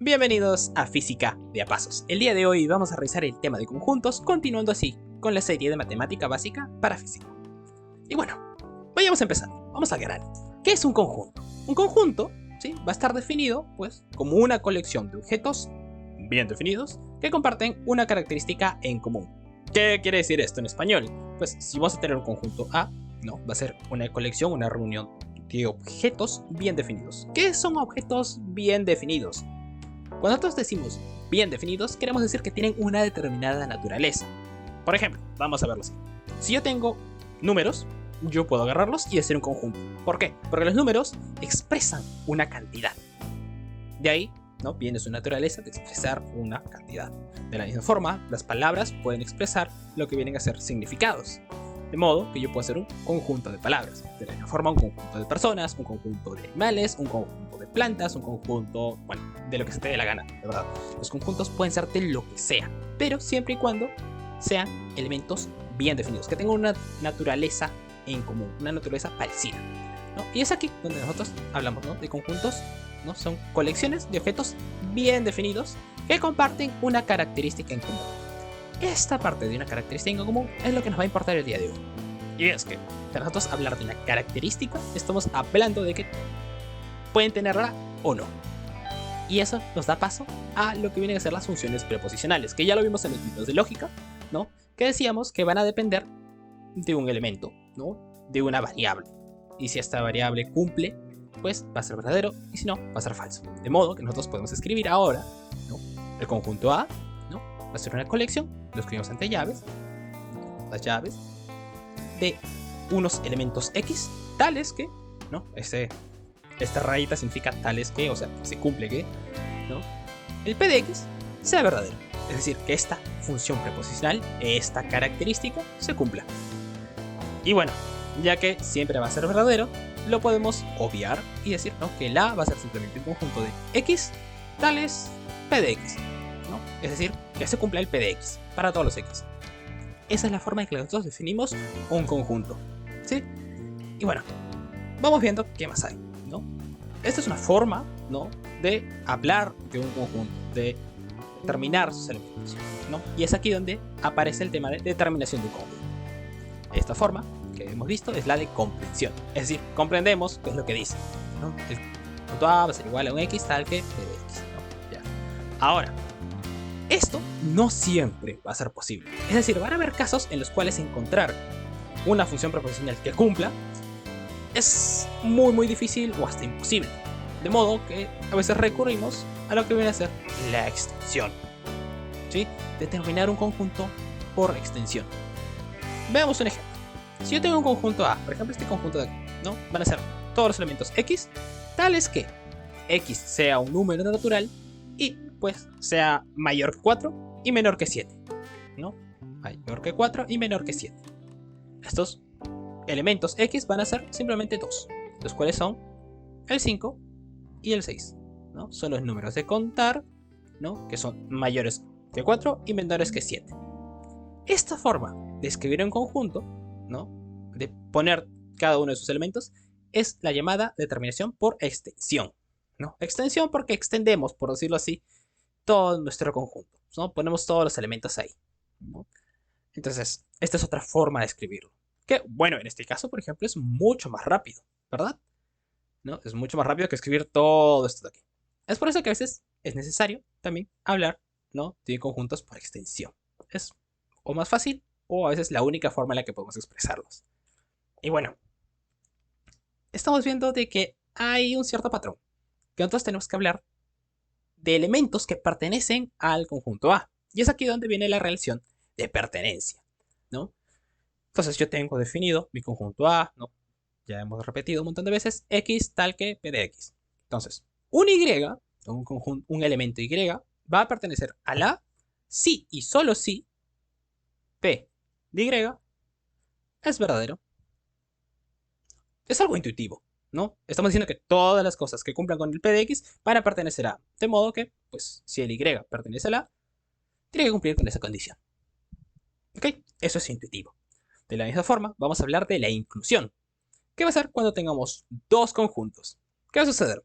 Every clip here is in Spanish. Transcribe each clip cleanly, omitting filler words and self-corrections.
Bienvenidos a Física de a Pasos. El día de hoy vamos a revisar el tema de conjuntos, continuando así con la serie de matemática básica para física. Y bueno, vayamos a empezar. Vamos al grano. ¿Qué es un conjunto? Un conjunto, ¿sí?, va a estar definido, pues, como una colección de objetos bien definidos que comparten una característica en común. ¿Qué quiere decir esto en español? Pues, si vamos a tener un conjunto A, no, va a ser una colección, una reunión de objetos bien definidos. ¿Qué son objetos bien definidos? Cuando nosotros decimos bien definidos, queremos decir que tienen una determinada naturaleza. Por ejemplo, vamos a verlo así. Si yo tengo números, yo puedo agarrarlos y hacer un conjunto. ¿Por qué? Porque los números expresan una cantidad. De ahí, ¿no?, viene su naturaleza de expresar una cantidad. De la misma forma, las palabras pueden expresar lo que vienen a ser significados. De modo que yo puedo hacer un conjunto de palabras. De la misma forma, un conjunto de personas, un conjunto de animales, un conjunto de plantas, un conjunto, bueno, de lo que se te dé la gana, de verdad. Los conjuntos pueden ser de lo que sea, pero siempre y cuando sean elementos bien definidos, que tengan una naturaleza en común, una naturaleza parecida, ¿no? Y es aquí donde nosotros hablamos, ¿no?, de conjuntos, ¿no? Son colecciones de objetos bien definidos que comparten una característica en común. Esta parte de una característica en común es lo que nos va a importar el día de hoy. Y es que, para nosotros hablar de una característica, estamos hablando de que pueden tenerla o no. Y eso nos da paso a lo que vienen a ser las funciones preposicionales, que ya lo vimos en los libros de lógica, ¿no?, que decíamos que van a depender de un elemento, ¿no?, de una variable. Y si esta variable cumple, pues va a ser verdadero, y si no, va a ser falso. De modo que nosotros podemos escribir ahora, ¿no?, el conjunto A, ¿no?, va a ser una colección, lo escribimos ante llaves, las llaves, de unos elementos X, tales que, ¿no?, esta rayita significa tales que, o sea, se cumple que, ¿no?, el P de X sea verdadero. Es decir, que esta función preposicional, esta característica, se cumpla. Y bueno, ya que siempre va a ser verdadero, lo podemos obviar y decir, ¿no?, que el A va a ser simplemente un conjunto de X tales P de X, ¿no? Es decir, que se cumpla el P de X para todos los X. Esa es la forma en que nosotros definimos un conjunto, ¿sí? Y bueno, vamos viendo qué más hay, ¿no? Esta es una forma, ¿no?, de hablar de un conjunto, de determinar sus elementos, ¿no? Y es aquí donde aparece el tema de determinación de un conjunto. Esta forma que hemos visto es la de comprensión. Es decir, comprendemos qué es lo que dice, ¿no? El conjunto A va a ser igual a un X tal que P de X, ¿no? Ya. Ahora, esto no siempre va a ser posible. Es decir, van a haber casos en los cuales encontrar una función preposicional que cumpla es muy difícil o hasta imposible. De modo que a veces recurrimos a lo que viene a ser la extensión, ¿sí? Determinar un conjunto por extensión. Veamos un ejemplo. Si yo tengo un conjunto A, por ejemplo este conjunto de aquí, ¿no?, van a ser todos los elementos X, tales que X sea un número natural y pues sea mayor que 4 y menor que 7, ¿no? Mayor que 4 y menor que 7. Estos elementos X van a ser simplemente dos, los cuales son el 5 y el 6, ¿no? Son los números de contar, ¿no?, que son mayores que 4 y menores que 7. Esta forma de escribir un conjunto, ¿no?, de poner cada uno de sus elementos, es la llamada determinación por extensión, ¿no? Extensión porque extendemos, por decirlo así, todo nuestro conjunto, ¿no? Ponemos todos los elementos ahí, ¿no? Entonces, esta es otra forma de escribirlo. Que, bueno, en este caso, por ejemplo, es mucho más rápido, ¿verdad? ¿No? Es mucho más rápido que escribir todo esto de aquí. Es por eso que a veces es necesario también hablar, ¿no?, de conjuntos por extensión. Es o más fácil o a veces la única forma en la que podemos expresarlos. Y bueno, estamos viendo de que hay un cierto patrón, que nosotros tenemos que hablar de elementos que pertenecen al conjunto A. Y es aquí donde viene la relación de pertenencia, ¿no? Entonces yo tengo definido mi conjunto A, ¿no? Ya hemos repetido un montón de veces, X tal que P de X. Entonces, un Y, un elemento Y, va a pertenecer a la si y solo si P de Y es verdadero. Es algo intuitivo, ¿no? Estamos diciendo que todas las cosas que cumplan con el P de X van a pertenecer a. De modo que, pues, si el Y pertenece a la, tiene que cumplir con esa condición. ¿Ok? Eso es intuitivo. De la misma forma, vamos a hablar de la inclusión. ¿Qué va a ser cuando tengamos dos conjuntos? ¿Qué va a suceder?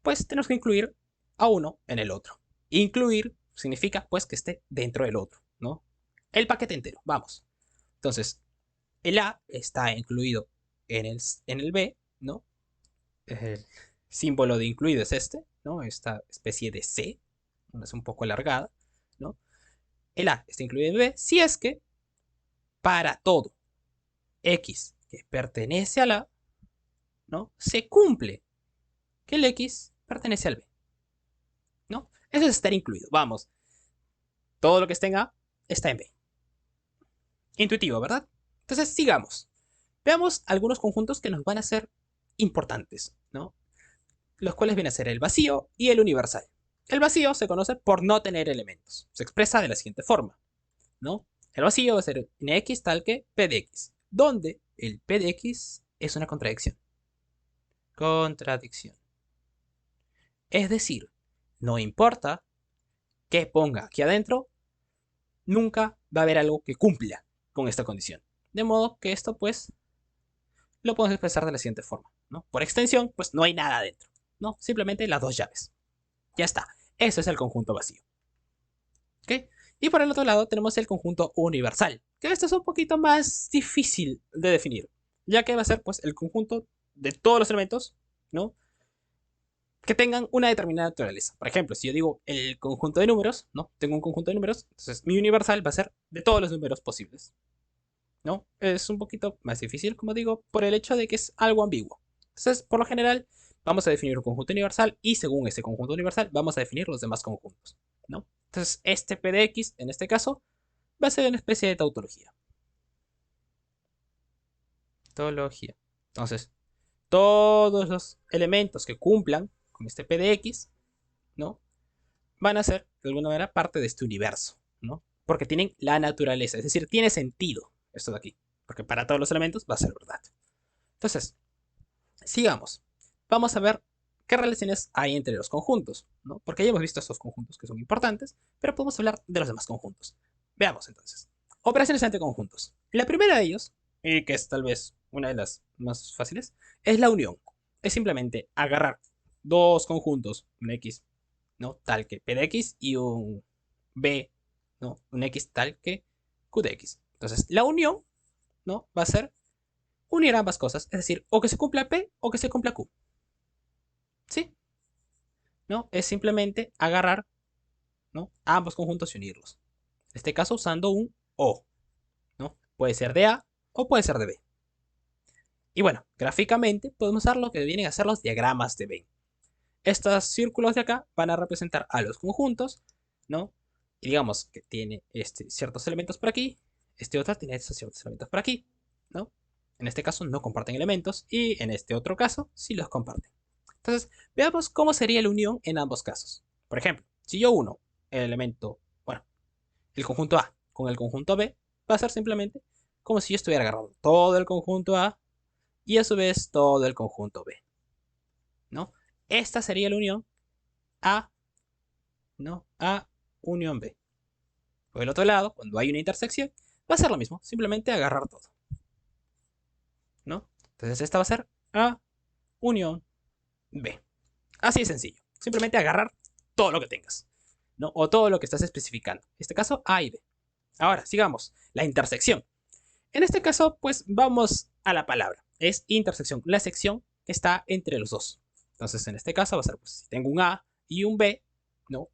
Pues tenemos que incluir a uno en el otro. Incluir significa pues que esté dentro del otro, ¿no? El paquete entero, vamos. Entonces, el A está incluido en el B, ¿no? El símbolo de incluido es este, ¿no? Esta especie de C, es un poco alargada, ¿no? El A está incluido en el B si es que para todo X que pertenece al A, ¿no? Se cumple que el X pertenece al B, ¿no? Eso es estar incluido, vamos. Todo lo que esté en A está en B. Intuitivo, ¿verdad? Entonces, sigamos. Veamos algunos conjuntos que nos van a ser importantes, ¿no? Los cuales vienen a ser el vacío y el universal. El vacío se conoce por no tener elementos. Se expresa de la siguiente forma, ¿no? El vacío va a ser nx tal que p de x, donde el p de x es una contradicción. Contradicción. Es decir, no importa qué ponga aquí adentro, nunca va a haber algo que cumpla con esta condición. De modo que esto, pues, lo podemos expresar de la siguiente forma, ¿no? Por extensión, pues no hay nada adentro, ¿no? Simplemente las dos llaves. Ya está. Eso es el conjunto vacío. ¿Ok? Y por el otro lado tenemos el conjunto universal, que esto es un poquito más difícil de definir, ya que va a ser pues el conjunto de todos los elementos, ¿no? Que tengan una determinada naturaleza. Por ejemplo, si yo digo el conjunto de números, ¿no? Tengo un conjunto de números, entonces mi universal va a ser de todos los números posibles, ¿no? Es un poquito más difícil, como digo, por el hecho de que es algo ambiguo. Entonces, por lo general, vamos a definir un conjunto universal y según ese conjunto universal vamos a definir los demás conjuntos, ¿no? Entonces, este P de X, en este caso, va a ser una especie de tautología. Tautología. Entonces, todos los elementos que cumplan con este P de X, ¿no? Van a ser, de alguna manera, parte de este universo, ¿no? Porque tienen la naturaleza, es decir, tiene sentido esto de aquí. Porque para todos los elementos va a ser verdad. Entonces, sigamos. Vamos a ver qué relaciones hay entre los conjuntos, ¿no? Porque ya hemos visto estos conjuntos que son importantes, pero podemos hablar de los demás conjuntos. Veamos entonces. Operaciones entre conjuntos. La primera de ellos, y que es tal vez una de las más fáciles, es la unión. Es simplemente agarrar dos conjuntos, un X, ¿no? Tal que P de X y un B, ¿no? Un X tal que Q de X. Entonces, la unión, ¿no? Va a ser unir ambas cosas, es decir, o que se cumpla P o que se cumpla Q. ¿Sí? ¿No? Es simplemente agarrar, ¿no? Ambos conjuntos y unirlos. En este caso usando un O, ¿no? Puede ser de A o puede ser de B. Y bueno, gráficamente podemos usar lo que vienen a ser los diagramas de Venn. Estos círculos de acá van a representar a los conjuntos, ¿no? Y digamos que tiene ciertos elementos por aquí, este otro tiene estos ciertos elementos por aquí, ¿no? En este caso no comparten elementos y en este otro caso sí los comparten. Entonces, veamos cómo sería la unión en ambos casos. Por ejemplo, si yo uno el elemento, bueno, el conjunto A con el conjunto B, va a ser simplemente como si yo estuviera agarrando todo el conjunto A y a su vez todo el conjunto B, ¿no? Esta sería la unión A, ¿no? A unión B. Por el otro lado, cuando hay una intersección, va a ser lo mismo, simplemente agarrar todo, ¿no? Entonces esta va a ser A unión B. Así de sencillo. Simplemente agarrar todo lo que tengas, ¿no? O todo lo que estás especificando. En este caso, A y B. Ahora, sigamos. La intersección. En este caso, pues vamos a la palabra. Es intersección. La sección está entre los dos. Entonces, en este caso va a ser, pues, si tengo un A y un B, ¿no?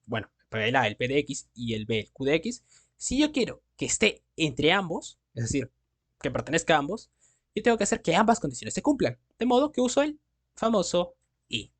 Bueno, el A, el P de X y el B, el Q de X. Si yo quiero que esté entre ambos, es decir, que pertenezca a ambos, yo tengo que hacer que ambas condiciones se cumplan. De modo que uso el famoso y,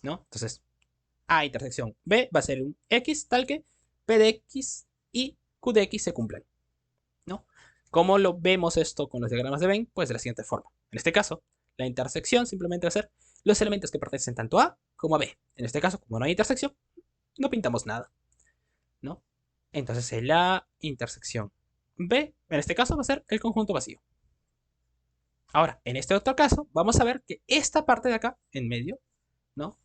¿no? Entonces, A intersección B va a ser un X tal que P de X y Q de X se cumplan, ¿no? ¿Cómo lo vemos esto con los diagramas de Venn? Pues de la siguiente forma. En este caso, la intersección simplemente va a ser los elementos que pertenecen tanto a como a B. En este caso, como no hay intersección, no pintamos nada, ¿no? Entonces, la intersección B, en este caso, va a ser el conjunto vacío. Ahora, en este otro caso, vamos a ver que esta parte de acá, en medio, ¿no?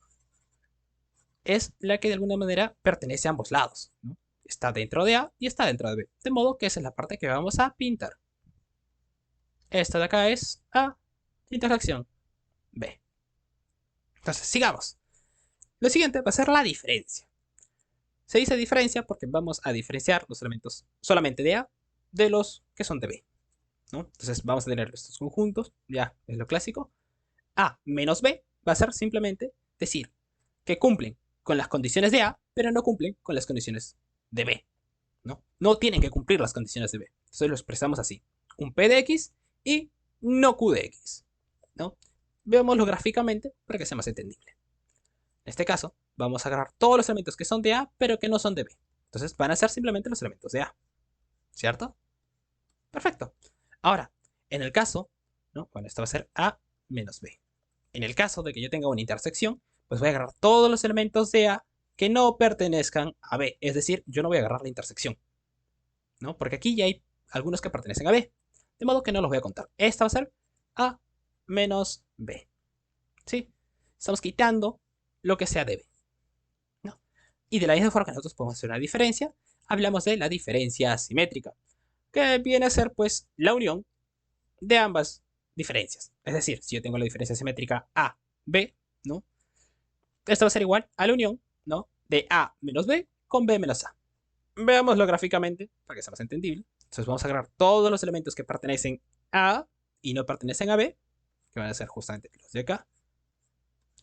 Es la que de alguna manera pertenece a ambos lados, ¿no? Está dentro de A y está dentro de B. De modo que esa es la parte que vamos a pintar. Esta de acá es A, intersección B. Entonces, sigamos. Lo siguiente va a ser la diferencia. Se dice diferencia porque vamos a diferenciar los elementos solamente de A de los que son de B, ¿no? Entonces vamos a tener estos conjuntos, ya es lo clásico. A menos B va a ser simplemente decir que cumplen con las condiciones de A, pero no cumplen con las condiciones de B, ¿no? No tienen que cumplir las condiciones de B. Entonces lo expresamos así. Un P de X y no Q de X, ¿no? Veámoslo gráficamente para que sea más entendible. En este caso, vamos a agarrar todos los elementos que son de A, pero que no son de B. Entonces van a ser simplemente los elementos de A, ¿cierto? Perfecto. Ahora, en el caso, ¿no? Bueno, esto va a ser A menos B. En el caso de que yo tenga una intersección, pues voy a agarrar todos los elementos de A que no pertenezcan a B. Es decir, yo no voy a agarrar la intersección, ¿no? Porque aquí ya hay algunos que pertenecen a B. De modo que no los voy a contar. Esta va a ser A menos B. ¿Sí? Estamos quitando lo que sea de B, ¿no? Y de la misma forma que nosotros podemos hacer una diferencia, hablamos de la diferencia asimétrica, que viene a ser pues la unión de ambas diferencias. Es decir, si yo tengo la diferencia asimétrica A, B, ¿no? Esto va a ser igual a la unión, ¿no? De A menos B con B menos A. Veámoslo gráficamente para que sea más entendible. Entonces vamos a agarrar todos los elementos que pertenecen a A y no pertenecen a B, que van a ser justamente los de acá,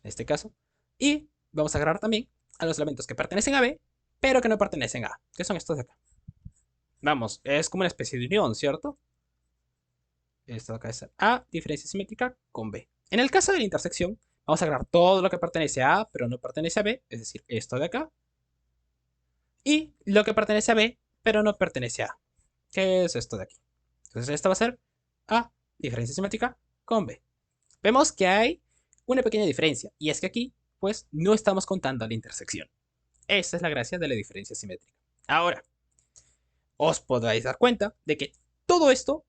en este caso. Y vamos a agarrar también a los elementos que pertenecen a B, pero que no pertenecen a A, que son estos de acá. Vamos, es como una especie de unión, ¿cierto? Esto acá es A, diferencia simétrica con B. En el caso de la intersección, vamos a agarrar todo lo que pertenece a A, pero no pertenece a B, es decir, esto de acá. Y lo que pertenece a B, pero no pertenece a A, que es esto de aquí. Entonces esto va a ser A, diferencia simétrica con B. Vemos que hay una pequeña diferencia, y es que aquí, pues, no estamos contando la intersección. Esa es la gracia de la diferencia simétrica. Ahora, os podréis dar cuenta de que todo esto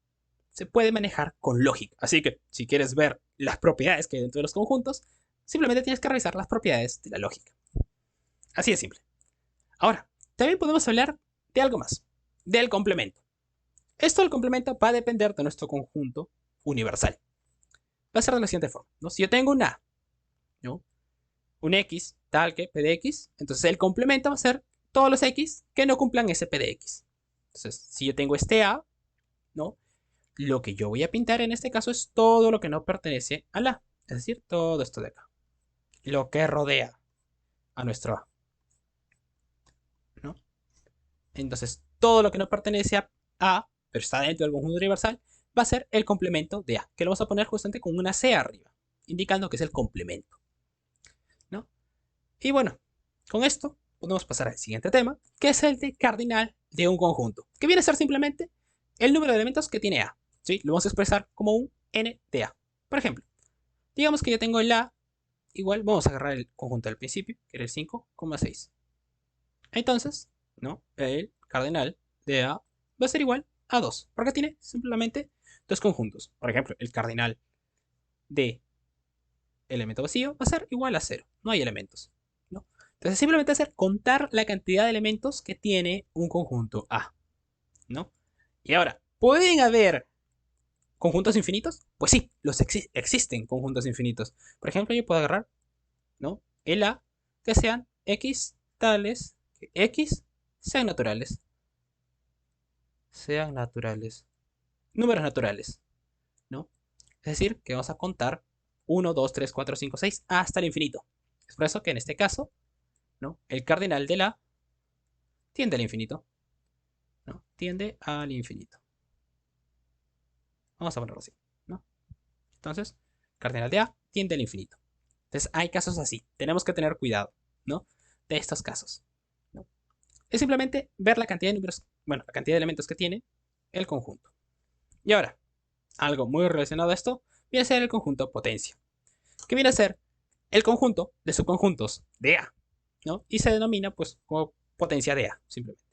se puede manejar con lógica. Así que, si quieres ver las propiedades que hay dentro de los conjuntos, simplemente tienes que revisar las propiedades de la lógica. Así de simple. Ahora, también podemos hablar de algo más, del complemento. Esto del complemento va a depender de nuestro conjunto universal. Va a ser de la siguiente forma, ¿no? Si yo tengo un A, ¿no? Un X tal que P de X, entonces el complemento va a ser todos los X que no cumplan ese P de X. Entonces, si yo tengo este A, ¿no? Lo que yo voy a pintar en este caso es todo lo que no pertenece a la, es decir, todo esto de acá. Lo que rodea a nuestro A, ¿no? Entonces, todo lo que no pertenece a, pero está dentro del conjunto universal, va a ser el complemento de A, que lo vamos a poner justamente con una C arriba, indicando que es el complemento, ¿no? Y bueno, con esto podemos pasar al siguiente tema, que es el de cardinal de un conjunto, que viene a ser simplemente el número de elementos que tiene A, ¿sí? Lo vamos a expresar como un n de A. Por ejemplo, digamos que yo tengo el A igual, vamos a agarrar el conjunto del principio, que era el 5,6. Entonces, ¿no? El cardinal de A va a ser igual a 2, porque tiene simplemente dos conjuntos. Por ejemplo, el cardinal de elemento vacío va a ser igual a 0, no hay elementos, ¿no? Entonces simplemente hacer contar la cantidad de elementos que tiene un conjunto A, ¿no? Y ahora, ¿pueden haber conjuntos infinitos? Pues sí, existen conjuntos infinitos. Por ejemplo, yo puedo agarrar, ¿no? El A que sean X tales que X sean naturales. Sean naturales. Números naturales, ¿no? Es decir, que vamos a contar 1, 2, 3, 4, 5, 6 hasta el infinito. Es por eso que en este caso, ¿no? El cardinal de la tiende al infinito, ¿no? Tiende al infinito. Vamos a ponerlo así, ¿no? Entonces, cardinal de A tiende al infinito. Entonces, hay casos así. Tenemos que tener cuidado, ¿no? De estos casos, ¿no? Es simplemente ver la cantidad de números, bueno, la cantidad de elementos que tiene el conjunto. Y ahora, algo muy relacionado a esto viene a ser el conjunto potencia, que viene a ser el conjunto de subconjuntos de A, ¿no? Y se denomina pues como potencia de A, simplemente,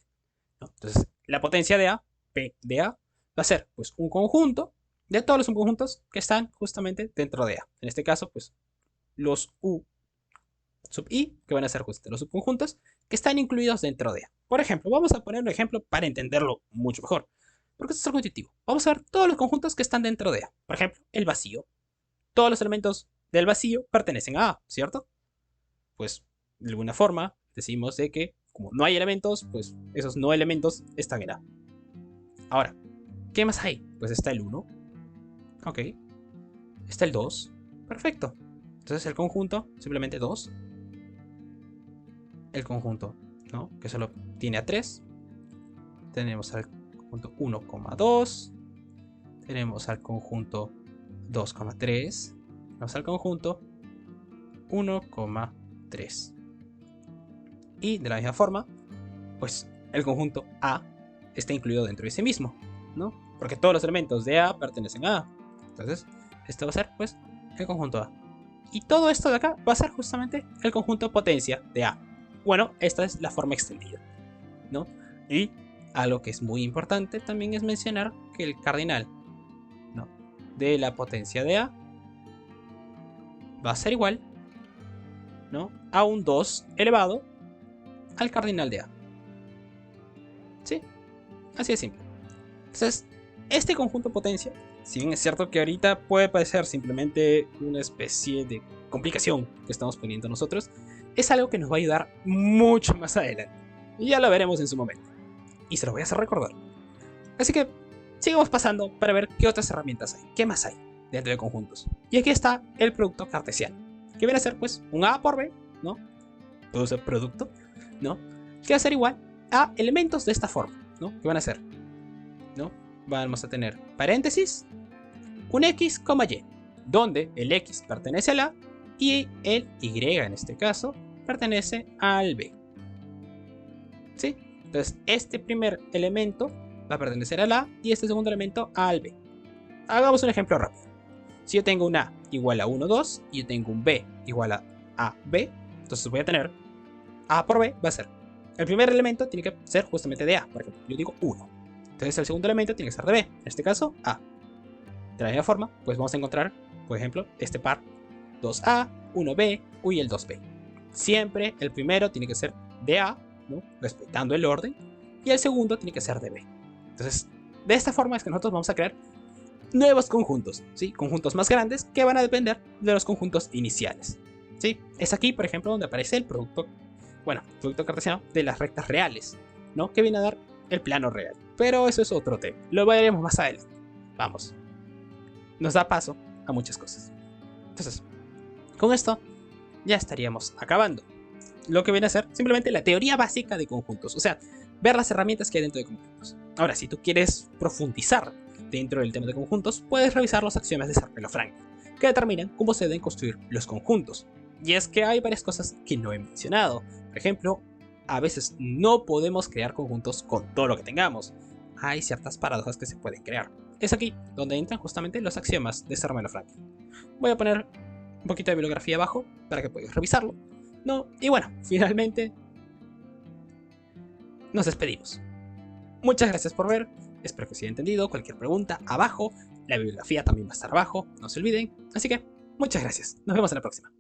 ¿no? Entonces, la potencia de A, P de A, va a ser pues un conjunto de todos los subconjuntos que están justamente dentro de A. En este caso, pues los U sub I, que van a ser justamente los subconjuntos que están incluidos dentro de A. Por ejemplo, vamos a poner un ejemplo para entenderlo mucho mejor, porque esto es algo intuitivo. Vamos a ver todos los conjuntos que están dentro de A. Por ejemplo, el vacío. Todos los elementos del vacío pertenecen a A, ¿cierto? Pues de alguna forma decimos de que como no hay elementos, pues esos no elementos están en A. Ahora, ¿qué más hay? Pues está el 1. Ok. Está el 2. Perfecto. Entonces el conjunto, simplemente 2. El conjunto, ¿no? Que solo tiene a 3. Tenemos al conjunto 1,2. Tenemos al conjunto 2,3. Tenemos al conjunto 1,3. Y de la misma forma, pues el conjunto A está incluido dentro de ese mismo, ¿no? Porque todos los elementos de A pertenecen a A. Entonces, esto va a ser, pues, el conjunto A. Y todo esto de acá va a ser justamente el conjunto potencia de A. Bueno, esta es la forma extendida, ¿no? Y algo que es muy importante también es mencionar que el cardinal, ¿no?, de la potencia de A va a ser igual, ¿no?, a un 2 elevado al cardinal de A. ¿Sí? Así de simple. Entonces, este conjunto potencia, si bien es cierto que ahorita puede parecer simplemente una especie de complicación que estamos poniendo nosotros, es algo que nos va a ayudar mucho más adelante. Y ya lo veremos en su momento. Y se lo voy a hacer recordar. Así que sigamos pasando para ver qué otras herramientas hay, qué más hay dentro de conjuntos. Y aquí está el producto cartesiano, que viene a ser pues un A por B, ¿no? Produce producto, ¿no? Que va a ser igual a elementos de esta forma, ¿no? Que van a ser, ¿no? Vamos a tener paréntesis, un X, Y, donde el X pertenece al A y el Y en este caso pertenece al B. ¿Sí? Entonces este primer elemento va a pertenecer al A y este segundo elemento al B. Hagamos un ejemplo rápido. Si yo tengo un A igual a 1, 2 y yo tengo un B igual a B, entonces voy a tener A por B va a ser, el primer elemento tiene que ser justamente de A, por ejemplo, yo digo 1. Entonces el segundo elemento tiene que ser de B, en este caso A. De la misma forma, pues vamos a encontrar, por ejemplo, este par 2A, 1B y el 2B. Siempre el primero tiene que ser de A, ¿no?, respetando el orden, y el segundo tiene que ser de B. Entonces, de esta forma es que nosotros vamos a crear nuevos conjuntos, ¿sí? Conjuntos más grandes que van a depender de los conjuntos iniciales, ¿sí? Es aquí, por ejemplo, donde aparece el producto, bueno, producto cartesiano de las rectas reales, ¿no?, que viene a dar el plano real. Pero eso es otro tema, lo veremos más adelante. Vamos, nos da paso a muchas cosas. Entonces, con esto ya estaríamos acabando lo que viene a ser simplemente la teoría básica de conjuntos, o sea, ver las herramientas que hay dentro de conjuntos. Ahora, si tú quieres profundizar dentro del tema de conjuntos, puedes revisar los axiomas de Zermelo-Fraenkel, que determinan cómo se deben construir los conjuntos. Y es que hay varias cosas que no he mencionado. Por ejemplo, a veces no podemos crear conjuntos con todo lo que tengamos. Hay ciertas paradojas que se pueden crear. Es aquí donde entran justamente los axiomas de Zermelo-Fraenkel. Voy a poner un poquito de bibliografía abajo para que podáis revisarlo, ¿no? Y bueno, finalmente nos despedimos. Muchas gracias por ver, espero que os haya entendido. Cualquier pregunta abajo, la bibliografía también va a estar abajo, no se olviden. Así que muchas gracias, nos vemos en la próxima.